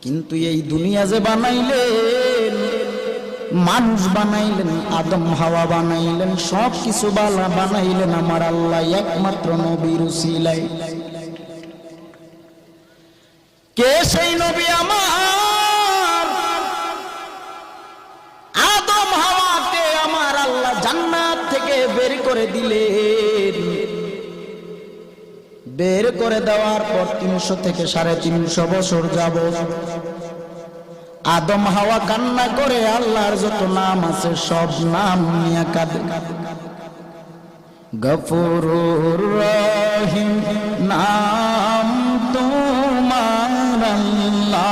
কিন্তু এই দুনিয়া যে বানাইলেন, মানুষ বানাইলেন, আদম হাওয়া বানাইলেন, সব কিছু বানাইলেন আমার আল্লাহ একমাত্র নবীর উসিলায়। কে সেই নবী? আমার আদম হাওয়াকে আমার আল্লাহ জান্নাত থেকে বের করে দিলেন। বের করে দেওয়ার পর 300 থেকে 350 বছর যাবত আদম হাওয়া কান্না করে আল্লাহর যত নাম আছে সব নাম নিয়ে কাঁদে। গফুরুর রহিম নাম তোমার আল্লাহ,